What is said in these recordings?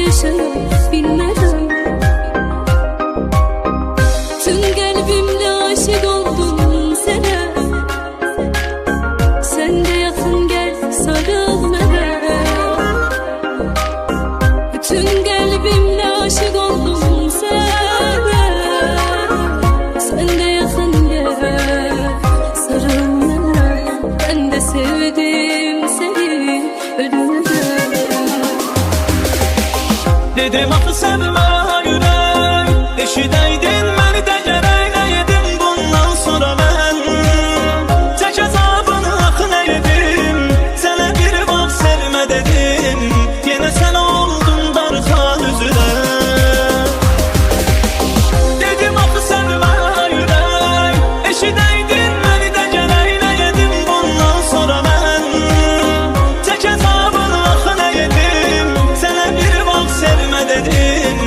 yaşayıp bilmeden tüm kalbimle aşık oldum sana. Sen de yakın gel, sarıl bana. Tüm kalbimle aşık oldum sana. Sen de yakın gel, sarıl bana. Ben de sevdim seni ölümden. Dedim axı sevmə yürək, eşidəydin məni də gərək. Nə yedim bundan sonra mən, çək əzabını axı nə yedim. Sənə bir vaxt sevmə dedim, yenə sən oldun darxan üzülə. Dedim axı sevmə yürək, eşidəydin məni də gərək. Nə yedim bundan sonra mən, çək əzabını axı nə yedim. Sənə bir vaxt sevmə dedim,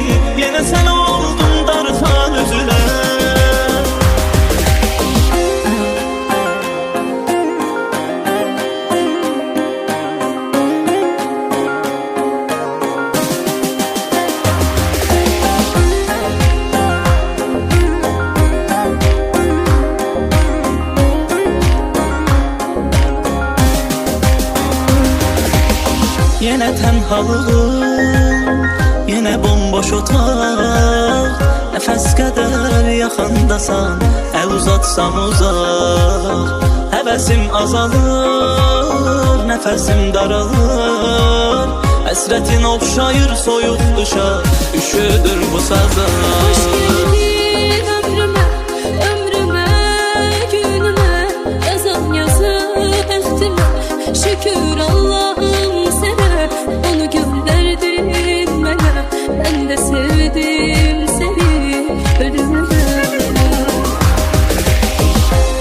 yenə sən oldun darxan üzülə. Yenə tənhalığım, yenə bomboş otaq. Nəfəs qədər yaxındasan, əl uzatsam uzaq. Həvəsim azalır, nəfəsim daralır. Həsrətin oxşayır soyuq qışa, üşüdür bu sazlar. Hoş geldin ömrüme, ömrüme, günüme. Yazan yazı bəxtimə, şükür Allah'ım sana. Onu gönderdin bana, ben de sevdim seni ölümden.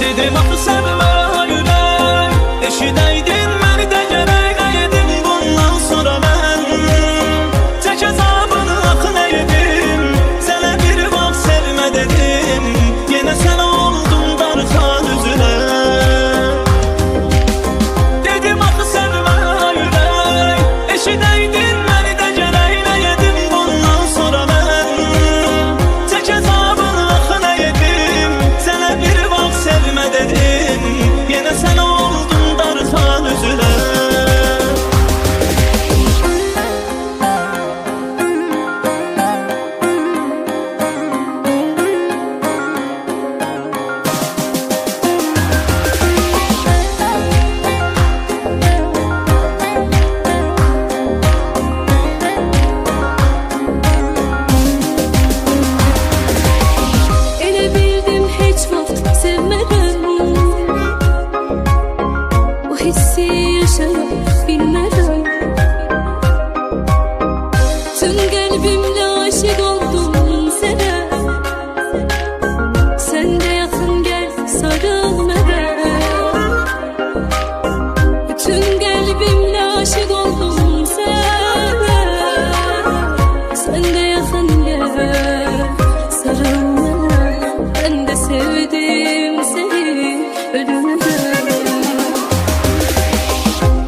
Dedim axı sevmə yürək, eşidəydin məni də gərək. Nə yedim bundan sonra mən, çək əzabını axı nə yedim. Sənə bir vaxt sevmə dedim, yenə sən oldun darxan üzülə. Dedim axı sevmə yürək, eşidəydin məni də gərək. Nə yedim bundan sonra mən, çək əzabını axı nə yedim. Sənə bir vaxt sevmə dedim, yenə sən oldun darxan üzülə. Elə bildim heç vaxt sevmədən, o hissi yaşayıp bilmədən tüm kalbimle aşık oldum sana. Sen de yakın gel, sarıl bana. Tüm kalbimle aşık oldum sana. Sen de yakın gel, sarıl bana. Ben de sevdim seni ölümden.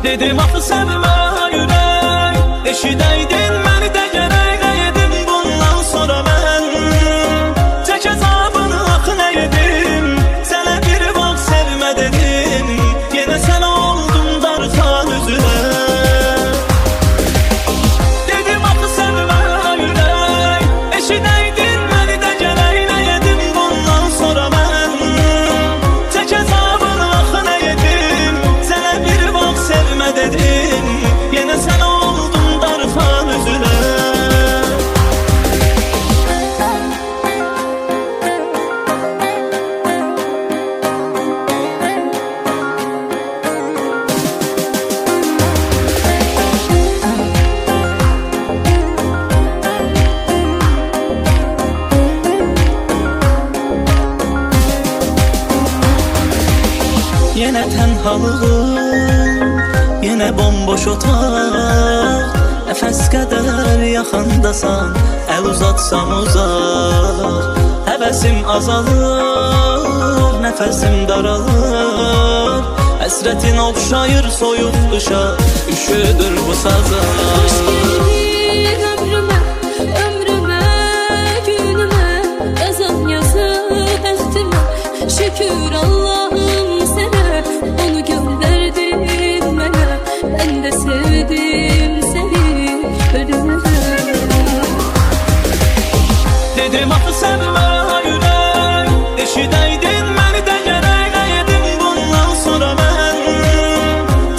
Dedim axı sevmə yürək, eşidəydin məni də gərək. Nə yedim bundan sonra mən, çək əzabını axı nə yedim. Sənə bir vaxt sevmə dedim, yenə sən oldun darxan üzülə. Dedim axı sevmə yürək, eşidəydin məni də gərək. Nə yedim bundan sonra mən, çək əzabını axı nə yedim. Sənə bir vaxt sevmə dedim, yenə sən oldun darxan üzülə. Yenə tənhalığım, yenə bomboş otaq. Nəfəs qədər yaxındasan, əl uzatsam uzaq. Həvəsim azalır, nəfəsim daralır. Həsrətin oxşayır soyuq qışa, üşüdür bu sazlar. Hoş geldin ömrüme, Dedim axı sevmə ürək, eşidəydin məni də gərək. Nə yedim bundan sonra mən,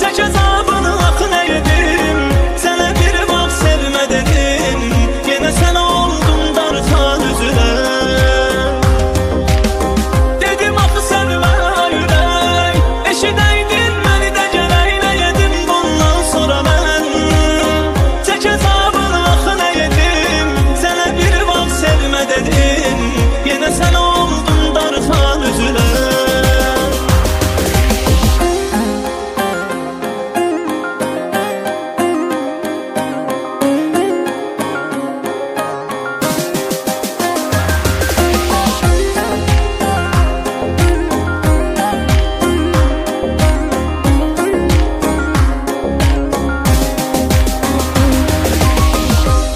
tək əzabını axı nə yedim. Sənə bir vaxt sevmə dedim, yenə sən oldun darıxan üzünə. Dedim axı sevmə ürək, eşidəydin məni də gərək. Nə yedim bundan sonra mən, tək əzabını axı nə yedim. Sənə bir vaxt sevmə dedim, yenə sən oldun darıxan üzünə.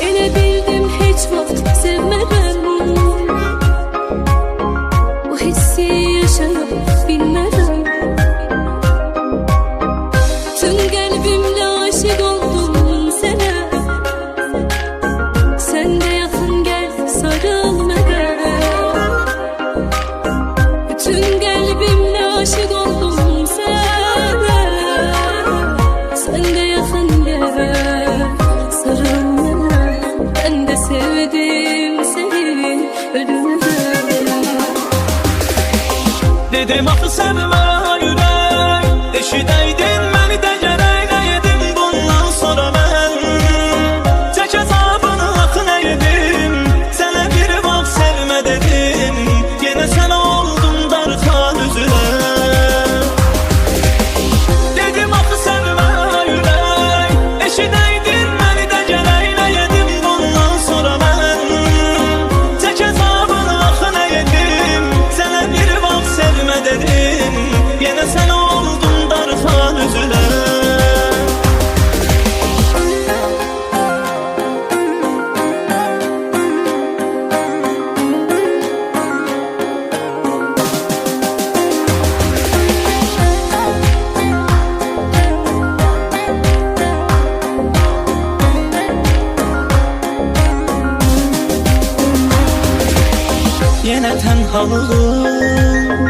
Elə bildim heç vaxt sevmərəm, bu hissi yaşaya bilmərəm. Tüm qəlbimlə aşiq oldum sənə, sən də yaxın gəl sarıl mənə. Bütün qəlbimlə aşiq oldum sənə, sən də yaxın gəl sarıl mənə. Ben de sevdim seni ölümden. Dedim axı sevmə ürək, eşidəydin məni də gərək. Nə yedim bundan sonra mən, tək əzabını axı nə yedim. Sənə bir vaxt sevmə dedim, yenə sən oldun darıxan üzünə. Dedim axı sevmə ürək, eşidəydin məni də gərək. Nə yedim bundan sonra mən, tək əzabını axı nə yedim. Sənə bir vaxt sevmə dedim, yenə sən oldun darıxan üzünə. Yenə tənhalığım,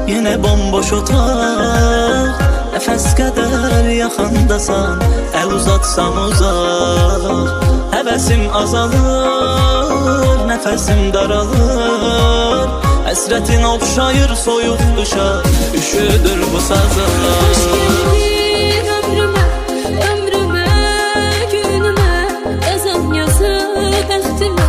yenə bomboş otaq. Nəfəs qədər yaxındasan, əl uzatsam uzaq. Həvəsim azalır, nəfəsim daralır. Həsrətin oxşayır soyuq qışa, üşüdür bu sazlar. Hoş geldin ömrüme, ömrüme, günüme. Yazan yazı bəxtime,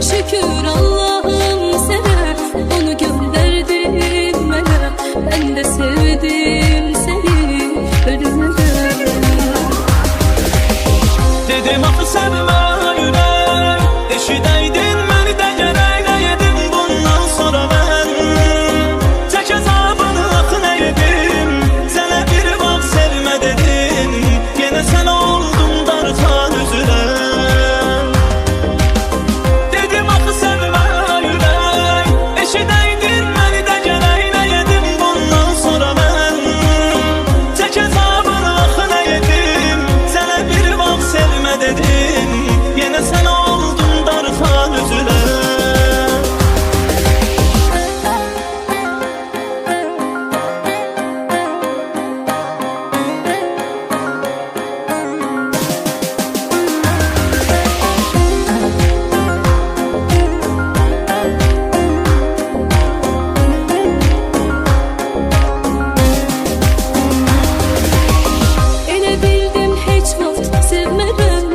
şükür Allah'ım sənə. Onu gönderdin mənə, ben de sevdim seni ölümden. Dedim axı sevmə ürək, eşidəydin məni də gərək. Nə yedim bundan sonra mən, tək əzabını axı nə yedim. Sənə bir vaxt sevmə dedim, yenə sən oldun darıxan üzünə. Dedim axı sevmə ürək, eşidəydin məni də gərək. Nə yedim bundan sonra mən, tək əzabını axı nə yedim. Sənə bir vaxt sevmə dedim, yenə sən oldun darıxan üzünə. Elə bildim heç vaxt sevmərəm,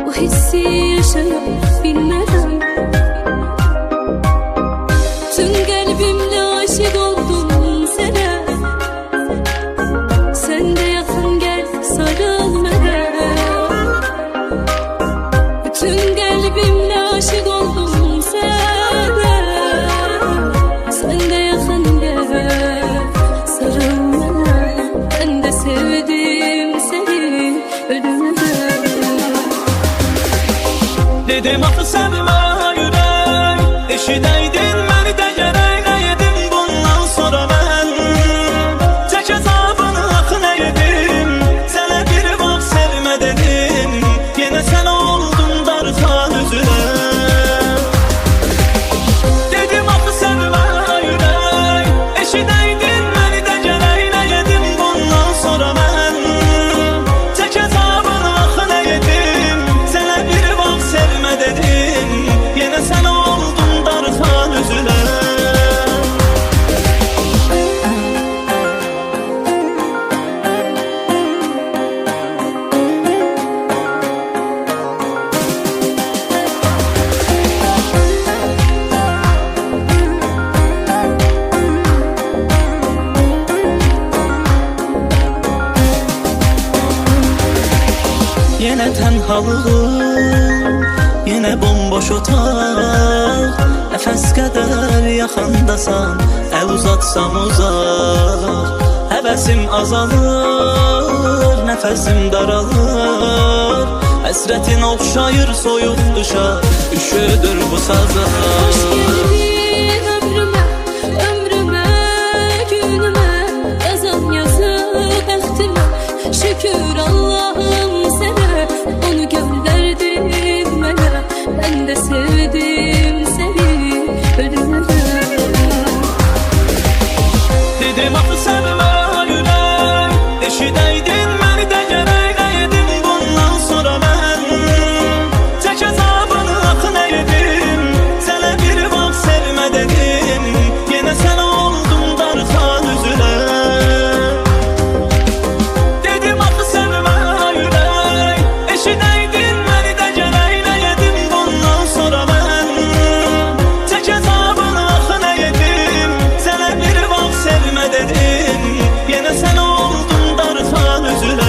bu hissi yaşaya bilmərəm. Tüm qəlbimlə aşiq oldum sənə, sən də yaxın gəl sarıl mənə. Bütün qəlbimlə aşiq oldum sənə, sən də yaxın gəl sarıl mənə. Ben de sevdim seni ölümden. Dedim axı sevmə ürək, eşidəydin məni də gərək. Nə yedim bundan sonra mən, tək əzabını axı nə yedim. Sənə bir vaxt sevmə dedim, yenə sən oldun darıxan üzünə. tənhalığım, yenə bomboş otaq. Nəfəs qədər yaxındasan, əl uzatsam uzaq. Həvəsim azalır, nəfəsim daralır. Həsrətin oxşayır soyuq qışa, üşüdür bu sazlar. Hoş geldin ömrüme, ömrüme, günüme. Yazan yazı bəxtimə, şükür Allah'ım sənə. Onu göndərdin mənə, mən də sevdim səni ölümə. Dedim axı sevmə ürək, eşidəydin məni də gərək edim. Bundan sonra mən çək əzabını axı nə edim. Sənə bir vaxt sevmə dedim, yenə sən oldun darxan üzülə. Dedim axı sevmə ürək, eşidəydin məni də gərək edim. Bundan sonra mən çək əzabını axı nə edim. Sənə bir vaxt sevmə dedim, yenə sən oldun darxan üzülə.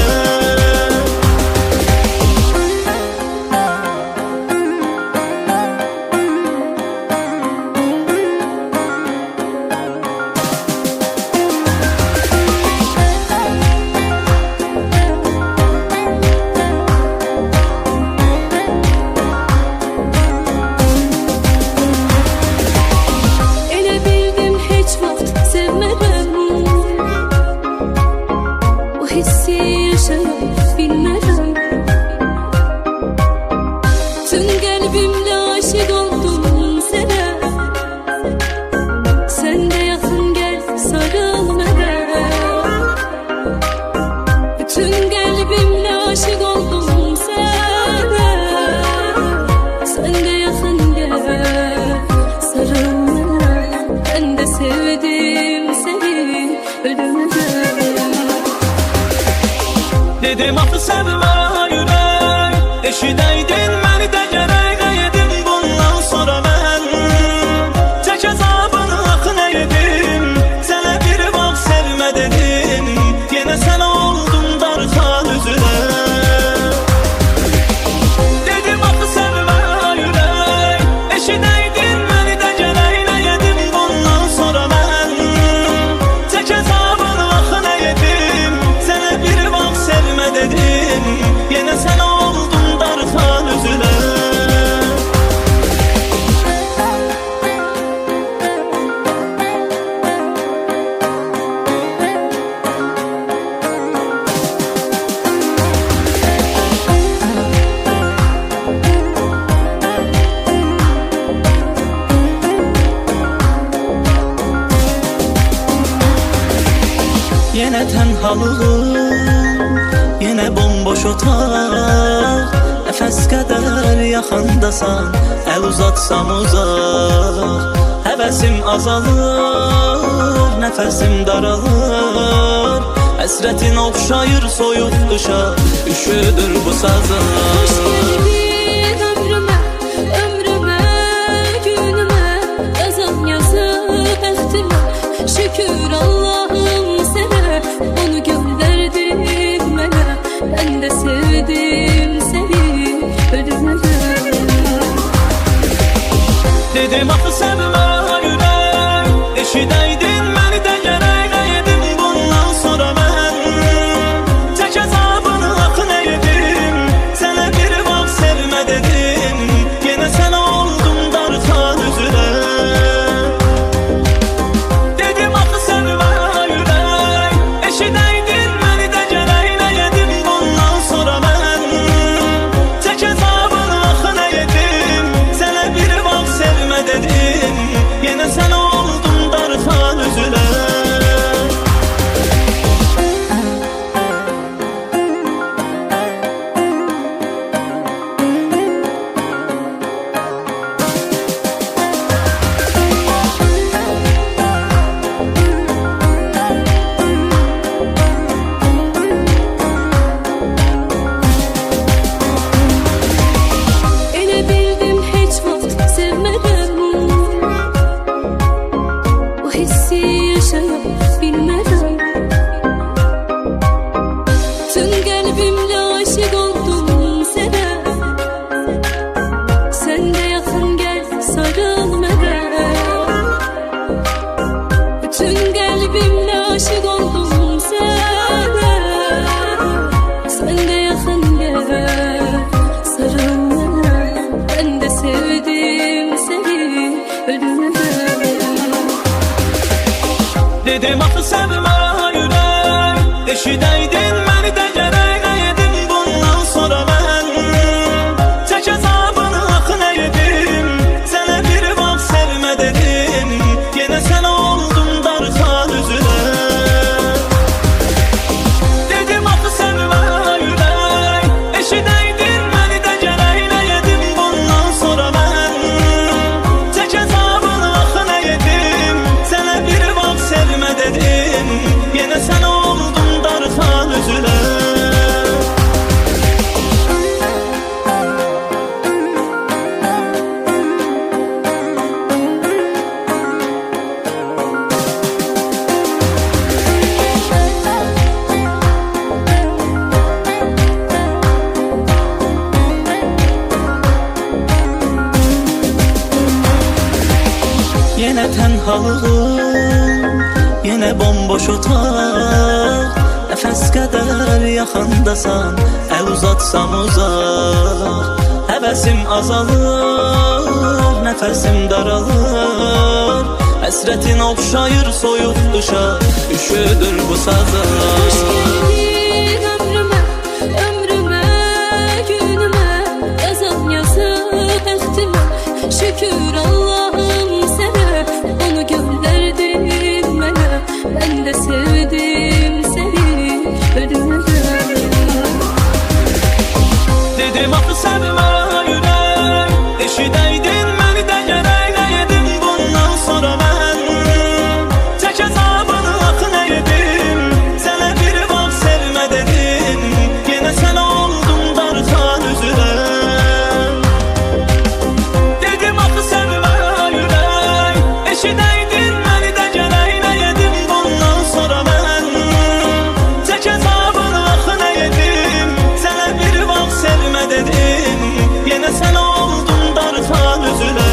Elə bildim heç vaxt sevmərəm, o hissi yaşaya bilmərəm. Tüm qəlbimlə aşiq oldum sənə, sən də yaxın gəl sarıl mənə. Bütün qəlbimlə aşiq oldum sənə, sən də yaxın gəl sarıl mənə. Ben de sevdim seni ölümə. Dedim axı sevmə ürək, eşidəydin məni də gərək edim. Bundan sonra mən çək əzabını axı nə edim. Sənə bir vaxt sevmə dedim, yenə sən oldun darxan üzülə. Dedim axı sevmə ürək, eşidəydin məni də gərək edim. Bundan sonra mən çək əzabını axı nə edim. Sənə bir vaxt sevmə dedim, yenə sən oldun darxan üzülə. Yenə tənhalığım, yenə bomboş otaq. Nəfəs qədər yaxındasan, əl uzatsam uzaq. Həvəsim azalır, nəfəsim daralır. Həsrətin oxşayır soyuq qışa, üşüdür bu sazlar. Hoş geldin ömrüme, ömrüme, günüme. Yazan yazı bəxtimə, şükür Allah'ım sənə. Onu göndərdin mənə, mən də sevdim səni ölümə. Dedim axı sevmə ürək, eşidəydin məni də gərək edim. Bundan sonra mən çək əzabını axı nə edim. Sənə bir vaxt Dedim axı sevmə ürək, eşidəydin məni də gərək. Nə yedim bundan sonra mən, çək əzabını axı nə yedim. Sənə bir vaxt sevmə dedim, yenə sən oldun darxan üzünə. Dedim axı sevmə ürək, eşidəydin məni də gərək. Nə yedim bundan sonra mən, çək əzabını axı nə yedim. Sənə bir vaxt sevmə dedim, yenə sən oldun darxan üzünə. Yenə tənhalığım, yenə bomboş otaq. Nəfəs qədər yaxındasan, əl uzatsam uzaq. Həvəsim azalır, nəfəsim daralır. Həsrətin oxşayır soyuq qışa, üşüdür bu sazlar. Hoş geldin ömrüme, ömrüme, günüme. Yazan yazı bəxtimə, şükür Allah'ım sənə. Onu göndərdin mənə, mən də sevdim səni ölümə. Dedim axı sevmə ürək, eşidəydin məni də gərək. Nə yedim bundan sonra mən, çək əzabını axı nə yedim. Sənə bir vaxt sevmə dedim, yenə sən oldun darxan üzünə. Dedim axı sevmə ürək, eşidəydin məni də gərək. Nə yedim bundan sonra mən, çək əzabını axı nə yedim. Sənə bir vaxt sevmə dedim, yenə sən oldun darxan üzünə.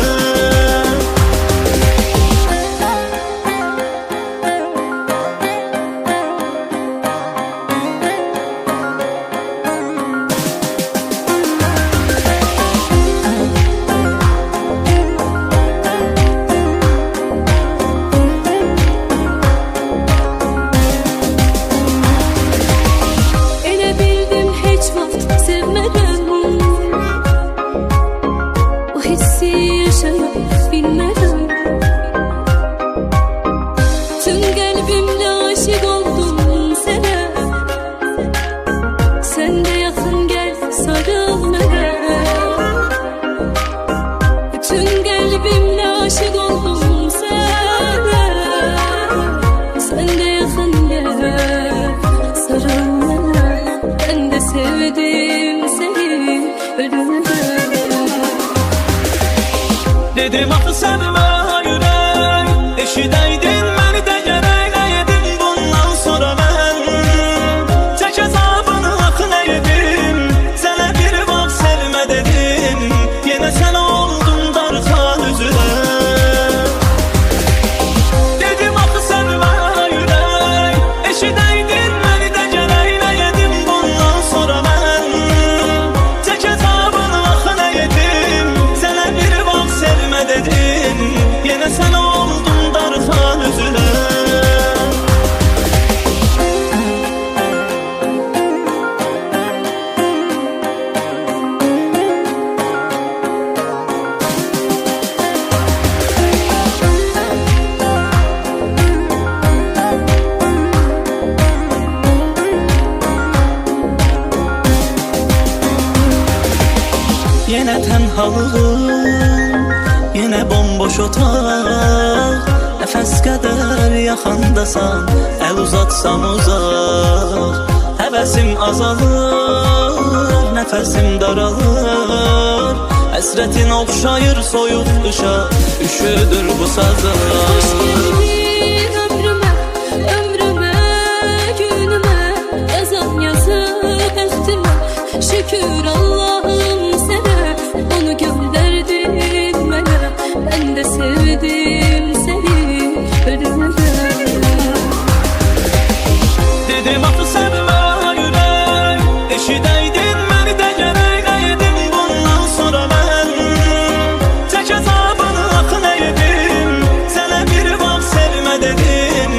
Elə bildim heç vaxt sevmərəm, o hissi yaşaya bilmərəm. Tüm qəlbimlə aşiq oldum sənə, sən də yaxın gəl sarıl mənə. Tüm qəlbimlə aşiq oldum sənə, sən də yaxın gəl sarıl mənə. Ben de sevdim seni ölümə. Dedim axı sevmə ürək, eşidəydin məni də gərək. Nə yedim bundan sonra mən, çək əzabını axı nə yedim. Sənə bir vaxt sevmə dedim, yenə sən oldun darxan üzünə. Dedim axı sevmə ürək, eşidəydin məni də gərək. Nə yedim bundan sonra mən, çək əzabını axı nə yedim. Sənə bir vaxt sevmə dedim, yenə sən oldun darxan üzünə. Yenə tənhalığım, yenə bomboş otaq. Nəfəs qədər yaxındasan, əl uzatsam uzaq. Həvəsim azalır, nəfəsim daralır. Həsrətin oxşayır soyuq qışa, üşüdür bu sazlar. Hoş geldin ömrüme, ömrüme, günüme. Yazan yazı bəxtimə, şükür Allah'ım sənə. Onu göndərdin mənə, mən də sevdim səni ölümə. Dedim axı sevmə ürək, eşidəydin məni də gərək. Nə yedim bundan sonra mən, çək əzabını axı nə yedim. Sənə bir vaxt sevmə dedim,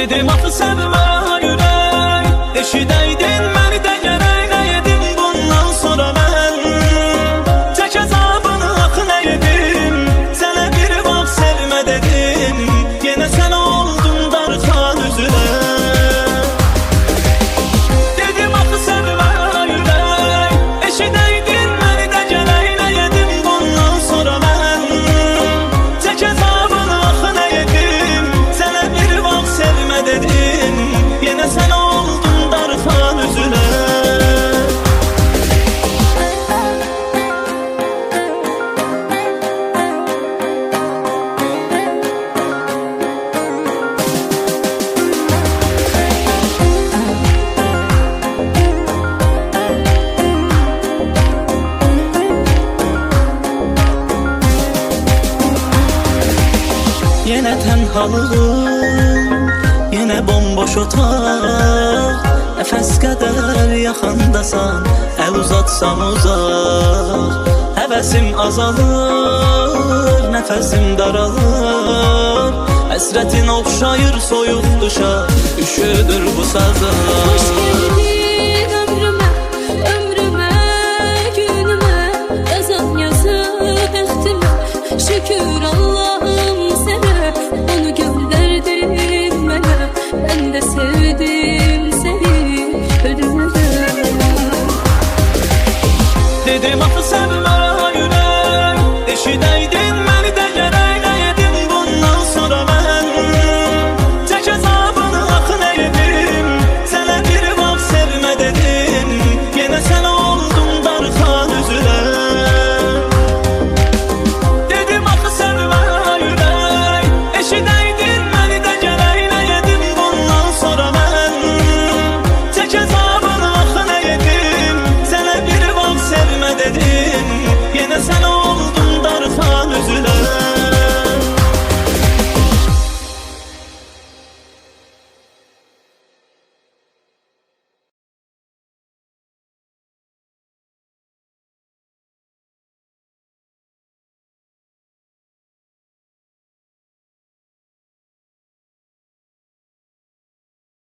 Dedim axı sevmə ürək, eşidəydin məni də gərək. Nə yedim bundan sonra mən, çək əzabını axı nə yedim. Sənə bir vaxt sevmə dedim, yenə sən oldun darxan üzünə. Dedim axı sevmə ürək, eşidəydin məni də gərək. Nə yedim bundan sonra mən, çək əzabını axı nə yedim. Sənə bir vaxt sevmə dedim, yenə sən oldun darxan üzünə. Yenə tənhalığım, yenə bomboş otaq. Nəfəs qədər yaxındasan, əl uzatsam uzaq. Həvəsim azalır, nəfəsim daralır. Həsrətin oxşayır soyuq qışa, üşüdür bu sazım. Hoş geldin ömrüme, ömrüme, günüme. Yazan yazıp bəxtime, şükür Allah'ım sana. Onu gönderdin bana, ben de sevdim seni ölüme. Dedim axı